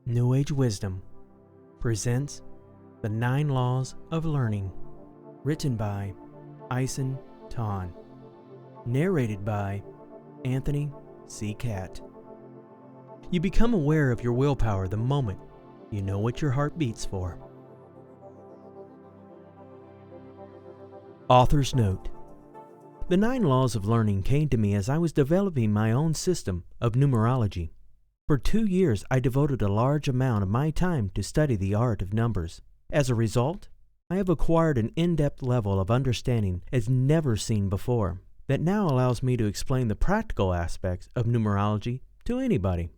New Age Wisdom presents The 9 Laws of Learning, written by Ison Tan, narrated by Anthony C. Catt. You become aware of your willpower the moment you know what your heart beats for. Author's Note: The 9 Laws of Learning came to me as I was developing my own system of numerology. For 2 years, I devoted a large amount of my time to study the art of numbers. As a result, I have acquired an in-depth level of understanding as never seen before, that now allows me to explain the practical aspects of numerology to anybody,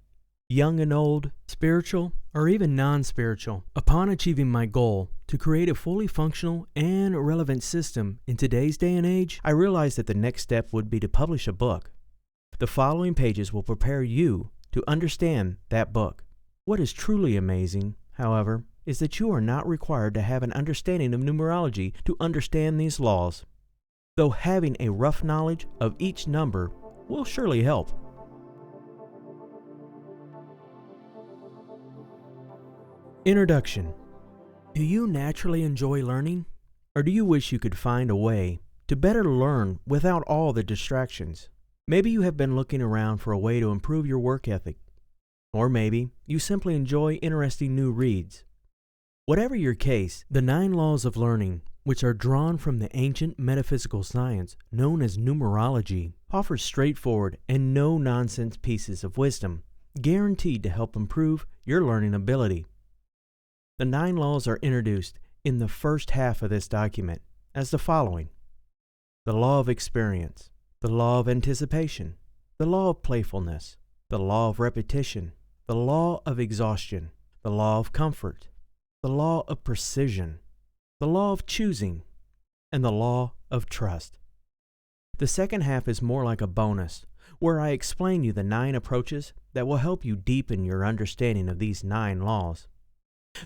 young and old, spiritual or even non-spiritual. Upon achieving my goal to create a fully functional and relevant system in today's day and age, I realized that the next step would be to publish a book. The following pages will prepare you to understand that book. What is truly amazing, however, is that you are not required to have an understanding of numerology to understand these laws, though having a rough knowledge of each number will surely help. Introduction. Do you naturally enjoy learning, or do you wish you could find a way to better learn without all the distractions? Maybe you have been looking around for a way to improve your work ethic, or maybe you simply enjoy interesting new reads. Whatever your case, the 9 laws of learning, which are drawn from the ancient metaphysical science known as numerology, offer straightforward and no-nonsense pieces of wisdom, guaranteed to help improve your learning ability. The 9 laws are introduced in the first half of this document as the following: the law of experience, the law of anticipation, the law of playfulness, the law of repetition, the law of exhaustion, the law of comfort, the law of precision, the law of choosing, and the law of trust. The second half is more like a bonus, where I explain you the 9 approaches that will help you deepen your understanding of these 9 laws.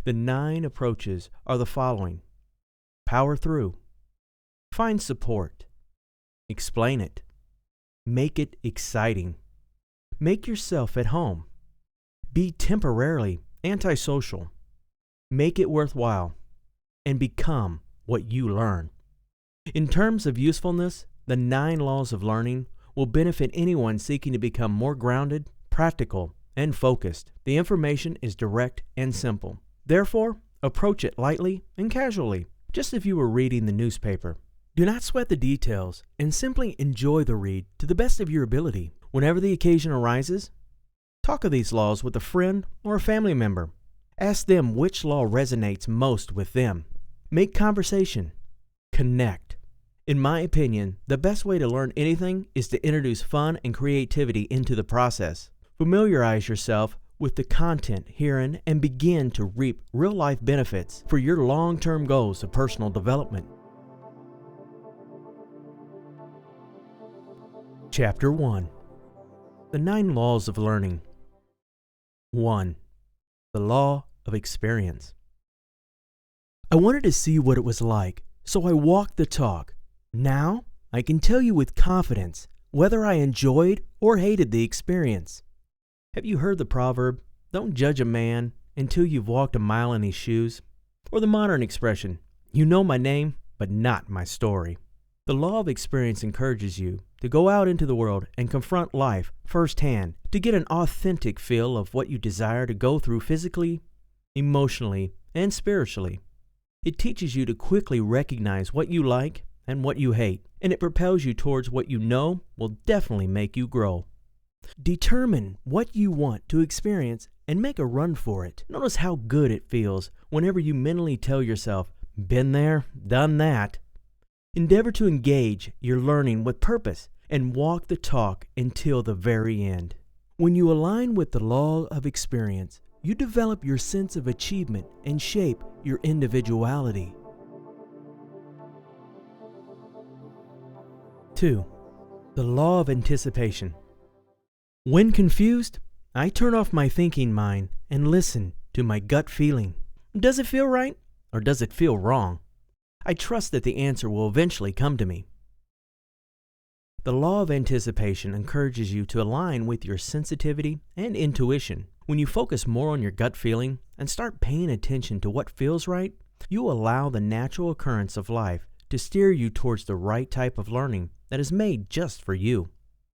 The 9 approaches are the following: power through, find support, explain it, make it exciting, make yourself at home, be temporarily antisocial, make it worthwhile, and become what you learn. In terms of usefulness, the 9 laws of learning will benefit anyone seeking to become more grounded, practical, and focused. The information is direct and simple. Therefore, approach it lightly and casually, just as if you were reading the newspaper. Do not sweat the details and simply enjoy the read to the best of your ability. Whenever the occasion arises, talk of these laws with a friend or a family member. Ask them which law resonates most with them. Make conversation. Connect. In my opinion, the best way to learn anything is to introduce fun and creativity into the process. Familiarize yourself with the content herein and begin to reap real-life benefits for your long-term goals of personal development. Chapter 1. The 9 Laws of Learning. 1. The Law of Experience. I wanted to see what it was like, so I walked the talk. Now, I can tell you with confidence whether I enjoyed or hated the experience. Have you heard the proverb, "Don't judge a man until you've walked a mile in his shoes"? Or the modern expression, "You know my name, but not my story." The law of experience encourages you to go out into the world and confront life firsthand to get an authentic feel of what you desire to go through physically, emotionally, and spiritually. It teaches you to quickly recognize what you like and what you hate, and it propels you towards what you know will definitely make you grow. Determine what you want to experience and make a run for it. Notice how good it feels whenever you mentally tell yourself, "Been there, done that." Endeavor to engage your learning with purpose and walk the talk until the very end. When you align with the law of experience, you develop your sense of achievement and shape your individuality. 2. The law of anticipation. When confused, I turn off my thinking mind and listen to my gut feeling. Does it feel right, or does it feel wrong? I trust that the answer will eventually come to me. The law of anticipation encourages you to align with your sensitivity and intuition. When you focus more on your gut feeling and start paying attention to what feels right, you allow the natural occurrence of life to steer you towards the right type of learning that is made just for you.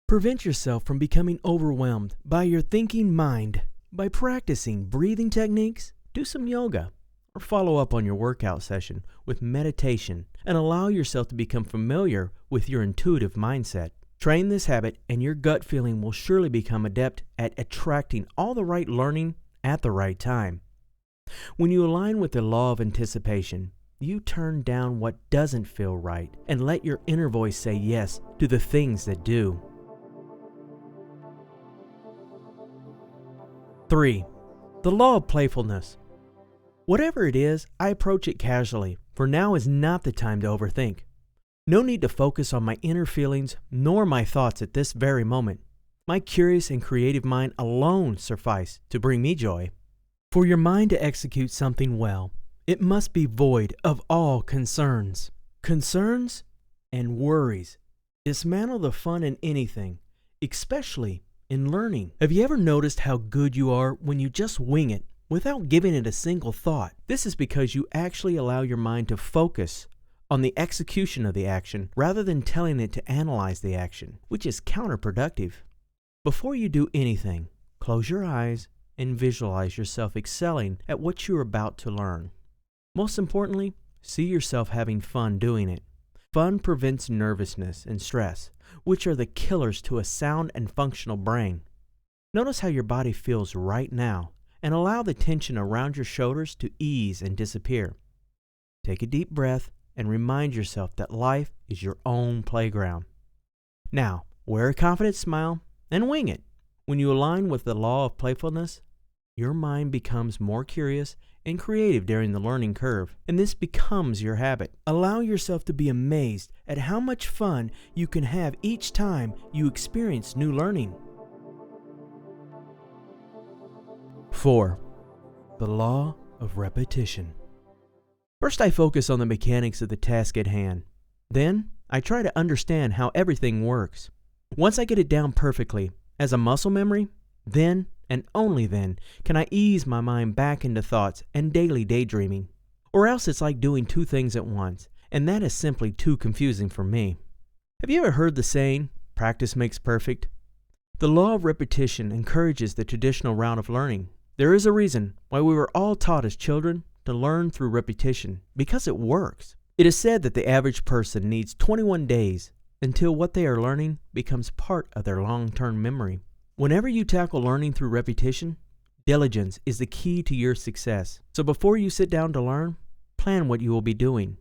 Prevent yourself from becoming overwhelmed by your thinking mind by practicing breathing techniques, do some yoga, or follow up on your workout session with meditation and allow yourself to become familiar with your intuitive mindset. Train this habit and your gut feeling will surely become adept at attracting all the right learning at the right time. When you align with the law of anticipation, you turn down what doesn't feel right and let your inner voice say yes to the things that do. 3. The law of playfulness. Whatever it is, I approach it casually, for now is not the time to overthink. No need to focus on my inner feelings nor my thoughts at this very moment. My curious and creative mind alone suffice to bring me joy. For your mind to execute something well, it must be void of all concerns. Concerns and worries dismantle the fun in anything, especially in learning. Have you ever noticed how good you are when you just wing it without giving it a single thought? This is because you actually allow your mind to focus on the execution of the action rather than telling it to analyze the action, which is counterproductive. Before you do anything, close your eyes and visualize yourself excelling at what you are about to learn. Most importantly, see yourself having fun doing it. Fun prevents nervousness and stress, which are the killers to a sound and functional brain. Notice how your body feels right now and allow the tension around your shoulders to ease and disappear. Take a deep breath and remind yourself that life is your own playground. Now, wear a confident smile and wing it. When you align with the law of playfulness, your mind becomes more curious and creative during the learning curve, and this becomes your habit. Allow yourself to be amazed at how much fun you can have each time you experience new learning. 4. The law of repetition. First, I focus on the mechanics of the task at hand. Then, I try to understand how everything works. Once I get it down perfectly, as a muscle memory, then and only then can I ease my mind back into thoughts and daily daydreaming. Or else it's like doing two things at once, and that is simply too confusing for me. Have you ever heard the saying, practice makes perfect? The law of repetition encourages the traditional route of learning. There is a reason why we were all taught as children to learn through repetition, because it works. It is said that the average person needs 21 days until what they are learning becomes part of their long-term memory. Whenever you tackle learning through repetition, diligence is the key to your success. So before you sit down to learn, plan what you will be doing.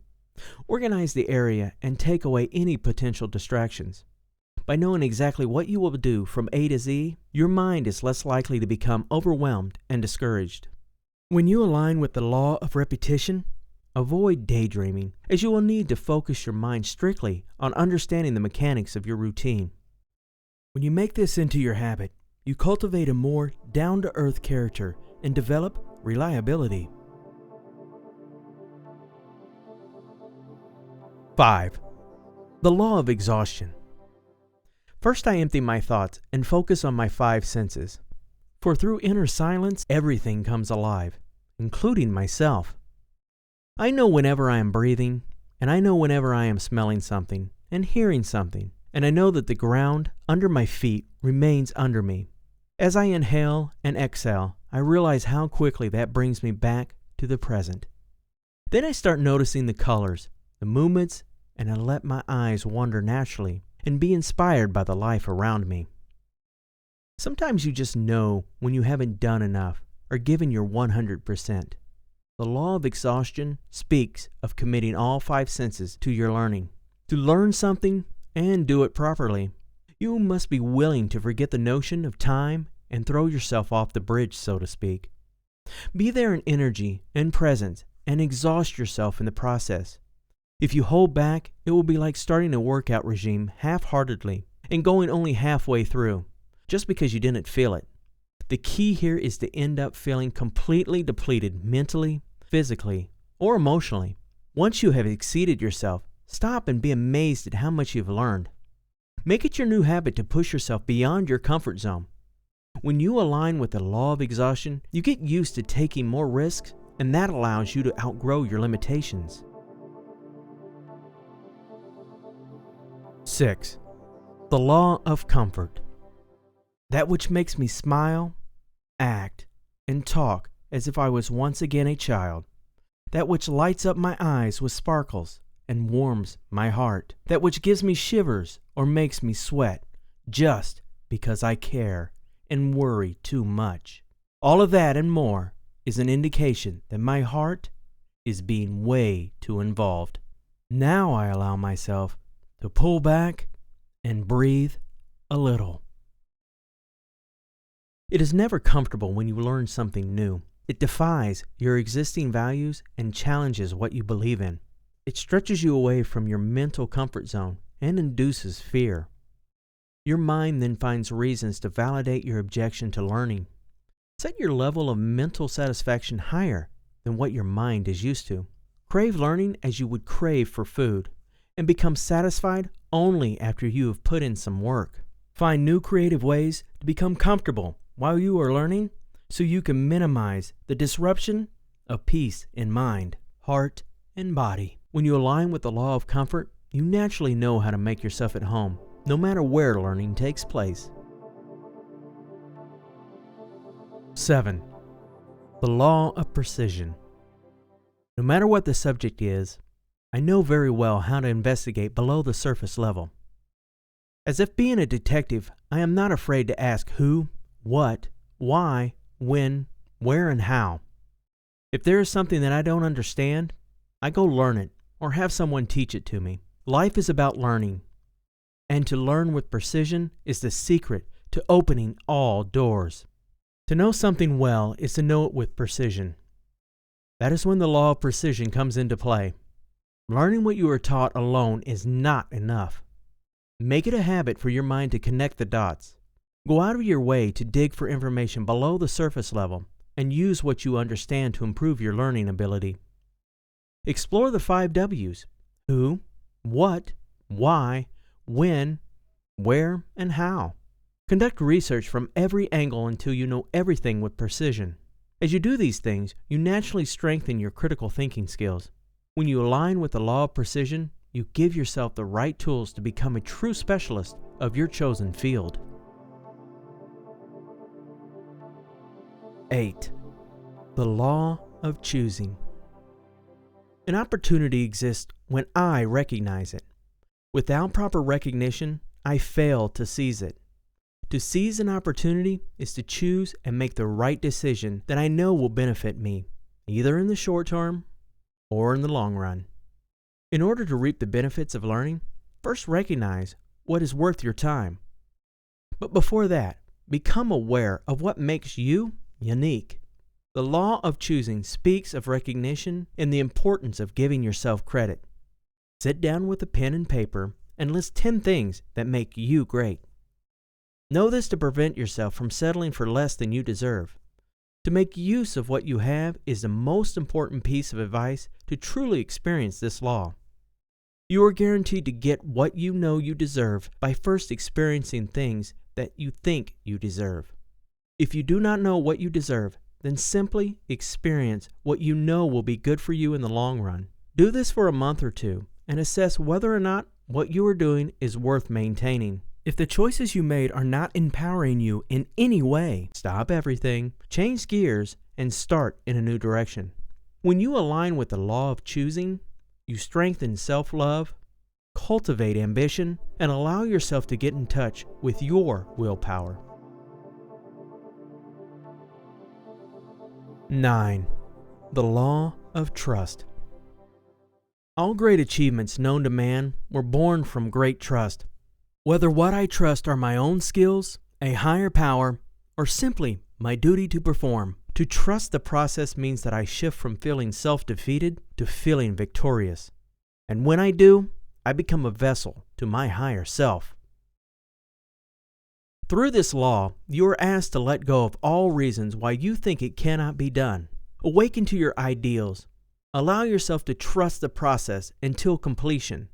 Organize the area and take away any potential distractions. By knowing exactly what you will do from A to Z, your mind is less likely to become overwhelmed and discouraged. When you align with the law of repetition, avoid daydreaming, as you will need to focus your mind strictly on understanding the mechanics of your routine. When you make this into your habit, you cultivate a more down-to-earth character and develop reliability. 5. The law of exhaustion. First, I empty my thoughts and focus on my 5 senses. For through inner silence, everything comes alive, including myself. I know whenever I am breathing, and I know whenever I am smelling something and hearing something, and I know that the ground under my feet remains under me. As I inhale and exhale, I realize how quickly that brings me back to the present. Then I start noticing the colors, the movements, and I let my eyes wander naturally and be inspired by the life around me. Sometimes you just know when you haven't done enough or given your 100%. The law of exhaustion speaks of committing all 5 senses to your learning. To learn something and do it properly, you must be willing to forget the notion of time and throw yourself off the bridge, so to speak. Be there in energy and presence and exhaust yourself in the process. If you hold back, it will be like starting a workout regime half-heartedly and going only halfway through, just because you didn't feel it. The key here is to end up feeling completely depleted mentally, physically, or emotionally. Once you have exceeded yourself, stop and be amazed at how much you've learned. Make it your new habit to push yourself beyond your comfort zone. When you align with the law of exhaustion, you get used to taking more risks, and that allows you to outgrow your limitations. 6. The law of comfort. That which makes me smile, act, and talk as if I was once again a child. That which lights up my eyes with sparkles and warms my heart. That which gives me shivers or makes me sweat just because I care and worry too much. All of that and more is an indication that my heart is being way too involved. Now I allow myself to pull back and breathe a little. It is never comfortable when you learn something new. It defies your existing values and challenges what you believe in. It stretches you away from your mental comfort zone and induces fear. Your mind then finds reasons to validate your objection to learning. Set your level of mental satisfaction higher than what your mind is used to. Crave learning as you would crave for food, and become satisfied only after you have put in some work. Find new creative ways to become comfortable while you are learning, so you can minimize the disruption of peace in mind, heart, and body. When you align with the law of comfort, you naturally know how to make yourself at home, no matter where learning takes place. 7. The law of precision. No matter what the subject is, I know very well how to investigate below the surface level. As if being a detective, I am not afraid to ask who, what, why, when, where, and how. If there is something that I don't understand, I go learn it or have someone teach it to me. Life is about learning, and to learn with precision is the secret to opening all doors. To know something well is to know it with precision. That is when the law of precision comes into play. Learning what you are taught alone is not enough. Make it a habit for your mind to connect the dots. Go out of your way to dig for information below the surface level and use what you understand to improve your learning ability. Explore the 5 W's: who, what, why, when, where, and how. Conduct research from every angle until you know everything with precision. As you do these things, you naturally strengthen your critical thinking skills. When you align with the law of precision, you give yourself the right tools to become a true specialist of your chosen field. 8. The law of choosing. An opportunity exists when I recognize it. Without proper recognition, I fail to seize it. To seize an opportunity is to choose and make the right decision that I know will benefit me, either in the short term or in the long run. In order to reap the benefits of learning, first recognize what is worth your time. But before that, become aware of what makes you unique. The law of choosing speaks of recognition and the importance of giving yourself credit. Sit down with a pen and paper and list 10 things that make you great. Know this to prevent yourself from settling for less than you deserve. To make use of what you have is the most important piece of advice to truly experience this law. You are guaranteed to get what you know you deserve by first experiencing things that you think you deserve. If you do not know what you deserve, then simply experience what you know will be good for you in the long run. Do this for a month or two and assess whether or not what you are doing is worth maintaining. If the choices you made are not empowering you in any way, stop everything, change gears, and start in a new direction. When you align with the law of choosing, you strengthen self-love, cultivate ambition, and allow yourself to get in touch with your willpower. 9. The law of trust. All great achievements known to man were born from great trust. Whether what I trust are my own skills, a higher power, or simply my duty to perform, to trust the process means that I shift from feeling self-defeated to feeling victorious. And when I do, I become a vessel to my higher self. Through this law, you are asked to let go of all reasons why you think it cannot be done. Awaken to your ideals. Allow yourself to trust the process until completion.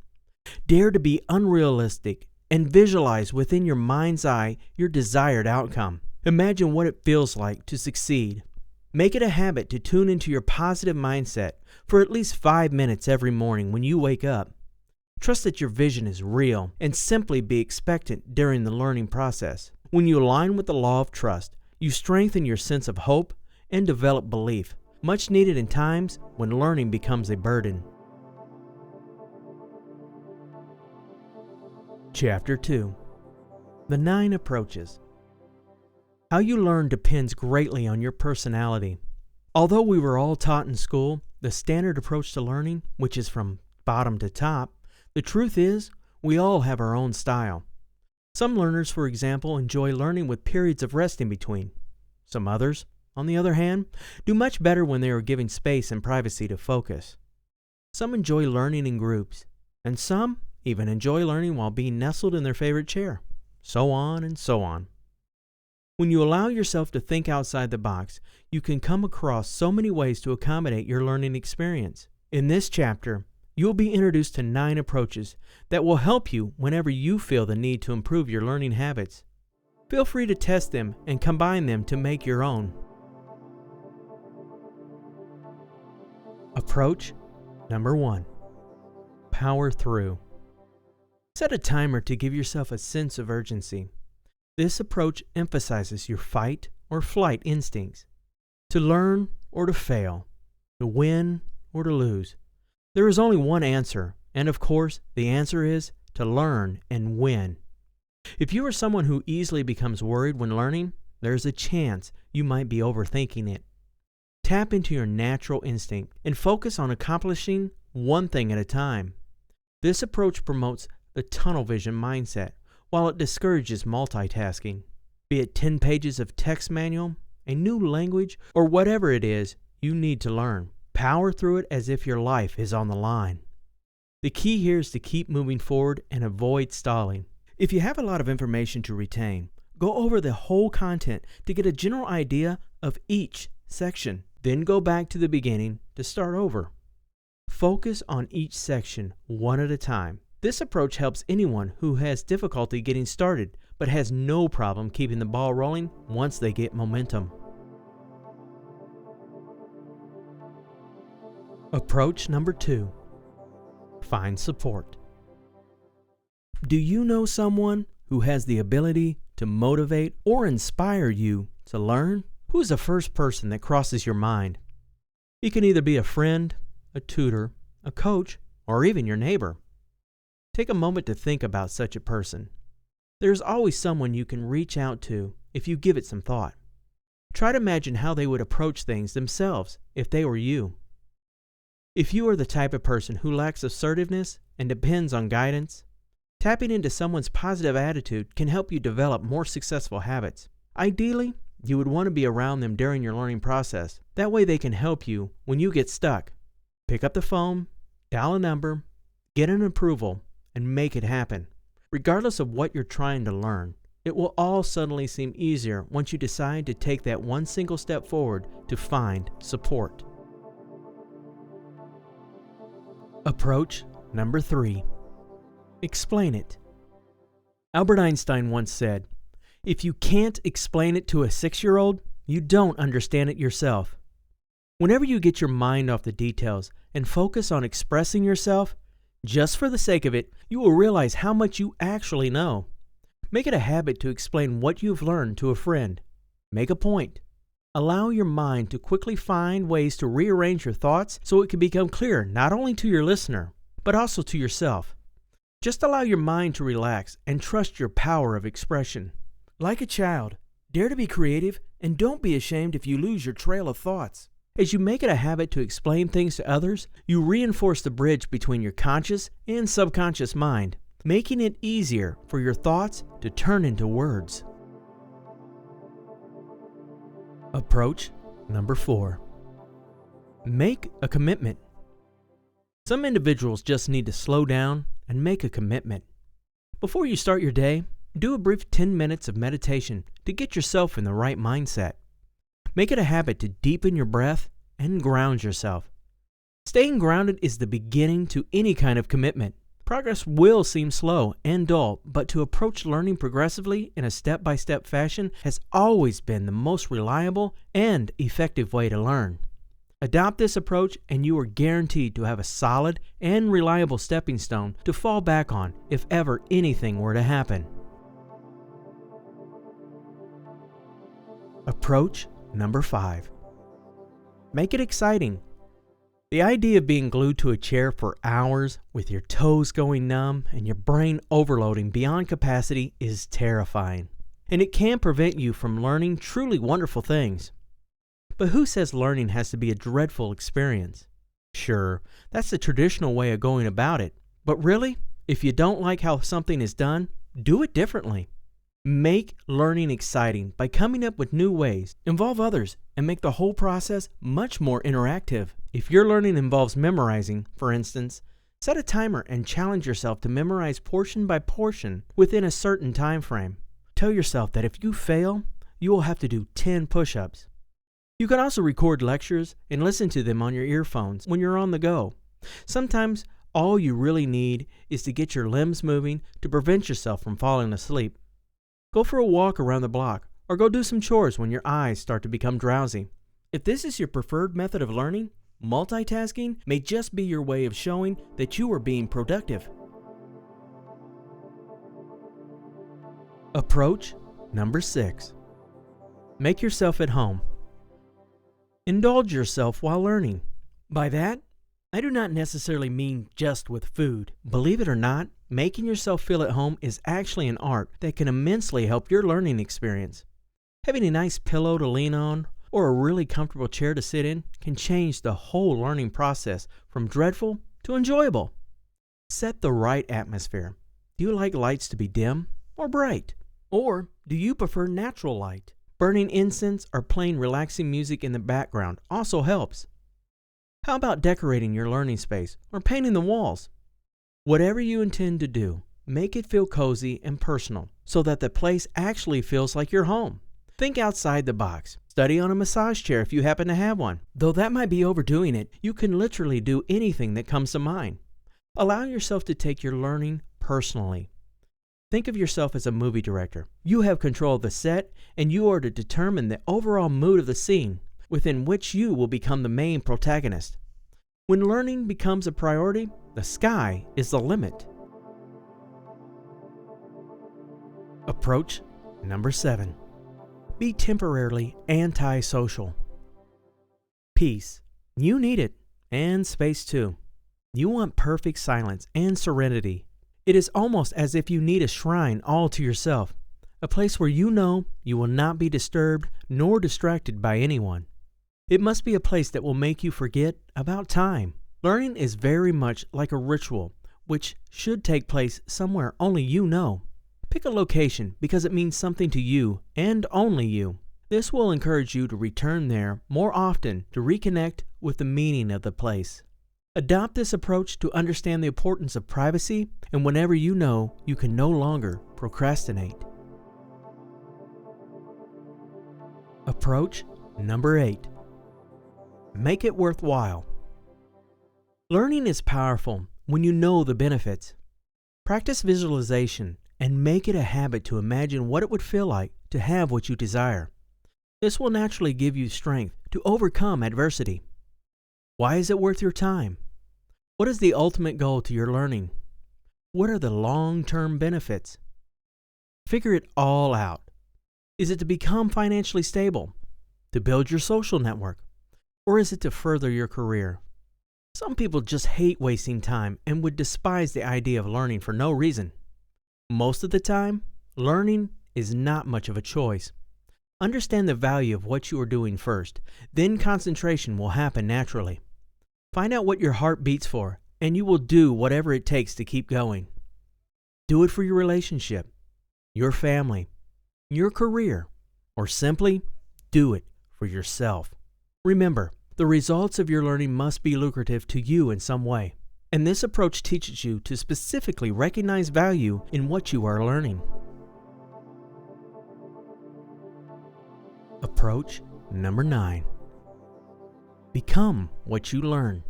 Dare to be unrealistic and visualize within your mind's eye your desired outcome. Imagine what it feels like to succeed. Make it a habit to tune into your positive mindset for at least 5 minutes every morning when you wake up. Trust that your vision is real and simply be expectant during the learning process. When you align with the law of trust, you strengthen your sense of hope and develop belief, much needed in times when learning becomes a burden. Chapter 2. The 9 Approaches. How you learn depends greatly on your personality. Although we were all taught in school the standard approach to learning, which is from bottom to top, the truth is we all have our own style. Some learners, for example, enjoy learning with periods of rest in between. Some others, on the other hand, do much better when they are given space and privacy to focus. Some enjoy learning in groups, and some even enjoy learning while being nestled in their favorite chair. So on and so on. When you allow yourself to think outside the box, you can come across so many ways to accommodate your learning experience. In this chapter, you will be introduced to 9 approaches that will help you whenever you feel the need to improve your learning habits. Feel free to test them and combine them to make your own. Approach number 1. Power through. Set a timer to give yourself a sense of urgency. This approach emphasizes your fight or flight instincts. To learn or to fail, to win or to lose. There is only one answer, and of course, the answer is to learn and win. If you are someone who easily becomes worried when learning, there is a chance you might be overthinking it. Tap into your natural instinct and focus on accomplishing one thing at a time. This approach promotes the tunnel vision mindset, while it discourages multitasking. Be it 10 pages of text manual, a new language, or whatever it is you need to learn. Power through it as if your life is on the line. The key here is to keep moving forward and avoid stalling. If you have a lot of information to retain, go over the whole content to get a general idea of each section. Then go back to the beginning to start over. Focus on each section one at a time. This approach helps anyone who has difficulty getting started but has no problem keeping the ball rolling once they get momentum. Approach number 2. Find support. Do you know someone who has the ability to motivate or inspire you to learn? Who is the first person that crosses your mind? It can either be a friend, a tutor, a coach, or even your neighbor. Take a moment to think about such a person. There's always someone you can reach out to if you give it some thought. Try to imagine how they would approach things themselves if they were you. If you are the type of person who lacks assertiveness and depends on guidance, tapping into someone's positive attitude can help you develop more successful habits. Ideally, you would want to be around them during your learning process. That way they can help you when you get stuck. Pick up the phone, dial a number, get an approval, and make it happen. Regardless of what you're trying to learn, it will all suddenly seem easier once you decide to take that one single step forward to find support. Approach number 3. Explain it. Albert Einstein once said, "If you can't explain it to a 6-year-old, you don't understand it yourself." Whenever you get your mind off the details and focus on expressing yourself, just for the sake of it, you will realize how much you actually know. Make it a habit to explain what you've learned to a friend. Make a point. Allow your mind to quickly find ways to rearrange your thoughts so it can become clear not only to your listener, but also to yourself. Just allow your mind to relax and trust your power of expression. Like a child, dare to be creative and don't be ashamed if you lose your trail of thoughts. As you make it a habit to explain things to others, you reinforce the bridge between your conscious and subconscious mind, making it easier for your thoughts to turn into words. Approach number 4. Make a commitment. Some individuals just need to slow down and make a commitment. Before you start your day, do a brief 10 minutes of meditation to get yourself in the right mindset. Make it a habit to deepen your breath and ground yourself. Staying grounded is the beginning to any kind of commitment. Progress will seem slow and dull, but to approach learning progressively in a step-by-step fashion has always been the most reliable and effective way to learn. Adopt this approach and you are guaranteed to have a solid and reliable stepping stone to fall back on if ever anything were to happen. Approach number 5. Make it exciting. The idea of being glued to a chair for hours with your toes going numb and your brain overloading beyond capacity is terrifying, and it can prevent you from learning truly wonderful things. But who says learning has to be a dreadful experience? Sure, that's the traditional way of going about it, but really, if you don't like how something is done, do it differently. Make learning exciting by coming up with new ways, involve others, and make the whole process much more interactive. If your learning involves memorizing, for instance, set a timer and challenge yourself to memorize portion by portion within a certain time frame. Tell yourself that if you fail, you will have to do 10 push-ups. You can also record lectures and listen to them on your earphones when you're on the go. Sometimes all you really need is to get your limbs moving to prevent yourself from falling asleep. Go for a walk around the block, or go do some chores when your eyes start to become drowsy. If this is your preferred method of learning, multitasking may just be your way of showing that you are being productive. Approach number 6. Make yourself at home. Indulge yourself while learning. By that, I do not necessarily mean just with food. Believe it or not, making yourself feel at home is actually an art that can immensely help your learning experience. Having a nice pillow to lean on or a really comfortable chair to sit in can change the whole learning process from dreadful to enjoyable. Set the right atmosphere. Do you like lights to be dim or bright? Or do you prefer natural light? Burning incense or playing relaxing music in the background also helps. How about decorating your learning space or painting the walls? Whatever you intend to do, make it feel cozy and personal so that the place actually feels like your home. Think outside the box. Study on a massage chair if you happen to have one. Though that might be overdoing it, you can literally do anything that comes to mind. Allow yourself to take your learning personally. Think of yourself as a movie director. You have control of the set, and you are to determine the overall mood of the scene within which you will become the main protagonist. When learning becomes a priority, the sky is the limit. Approach number 7. Be temporarily antisocial. Peace. You need it, and space too. You want perfect silence and serenity. It is almost as if you need a shrine all to yourself, a place where you know you will not be disturbed nor distracted by anyone. It must be a place that will make you forget about time. Learning is very much like a ritual, which should take place somewhere only you know. Pick a location because it means something to you and only you. This will encourage you to return there more often to reconnect with the meaning of the place. Adopt this approach to understand the importance of privacy, and whenever you know, you can no longer procrastinate. Approach number 8. Make it worthwhile. Learning is powerful when you know the benefits. Practice visualization and make it a habit to imagine what it would feel like to have what you desire. This will naturally give you strength to overcome adversity. Why is it worth your time? What is the ultimate goal to your learning? What are the long-term benefits? Figure it all out. Is it to become financially stable? To build your social network? Or is it to further your career? Some people just hate wasting time and would despise the idea of learning for no reason. Most of the time, learning is not much of a choice. Understand the value of what you are doing first, then concentration will happen naturally. Find out what your heart beats for, and you will do whatever it takes to keep going. Do it for your relationship, your family, your career, or simply do it for yourself. Remember, the results of your learning must be lucrative to you in some way, and this approach teaches you to specifically recognize value in what you are learning. Approach number 9. Become what you learn.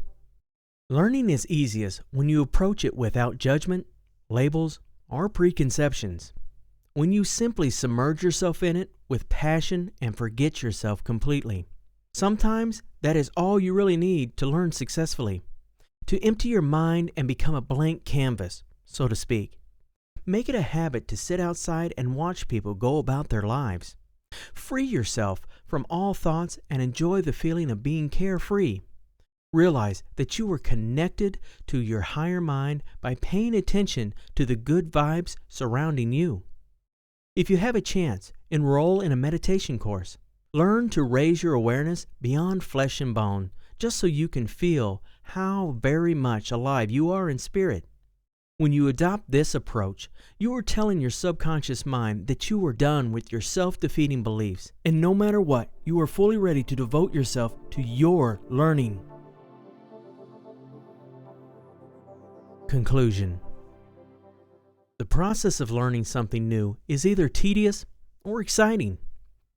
Learning is easiest when you approach it without judgment, labels, or preconceptions. When you simply submerge yourself in it with passion and forget yourself completely. Sometimes that is all you really need to learn successfully. To empty your mind and become a blank canvas, so to speak. Make it a habit to sit outside and watch people go about their lives. Free yourself from all thoughts and enjoy the feeling of being carefree. Realize that you are connected to your higher mind by paying attention to the good vibes surrounding you. If you have a chance, enroll in a meditation course. Learn to raise your awareness beyond flesh and bone, just so you can feel how very much alive you are in spirit. When you adopt this approach, you are telling your subconscious mind that you are done with your self-defeating beliefs, and no matter what, you are fully ready to devote yourself to your learning. Conclusion. The process of learning something new is either tedious or exciting.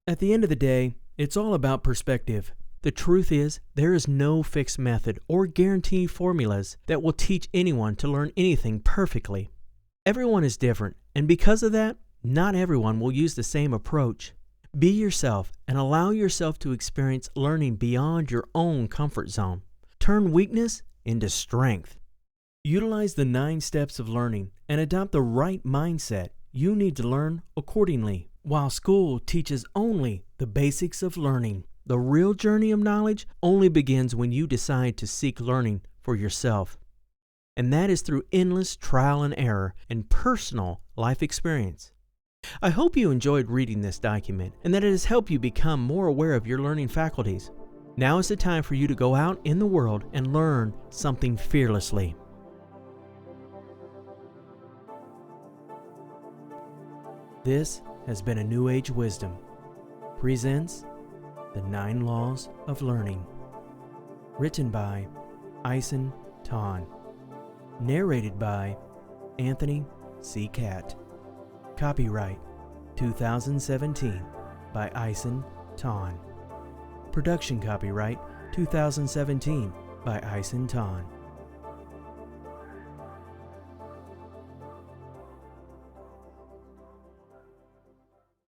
At the end of the day, it's all about perspective. The truth is, there is no fixed method or guaranteed formulas that will teach anyone to learn anything perfectly. Everyone is different, and because of that, not everyone will use the same approach. Be yourself and allow yourself to experience learning beyond your own comfort zone. Turn weakness into strength. Utilize the 9 steps of learning and adopt the right mindset. You need to learn accordingly. While school teaches only the basics of learning, the real journey of knowledge only begins when you decide to seek learning for yourself. And that is through endless trial and error and personal life experience. I hope you enjoyed reading this document and that it has helped you become more aware of your learning faculties. Now is the time for you to go out in the world and learn something fearlessly. This has been a New Age Wisdom. Presents The 9 Laws of Learning. Written by Ison Ton. Narrated by Anthony C. Catt. Copyright 2017 by Ison Ton. Production copyright 2017 by Ison Ton.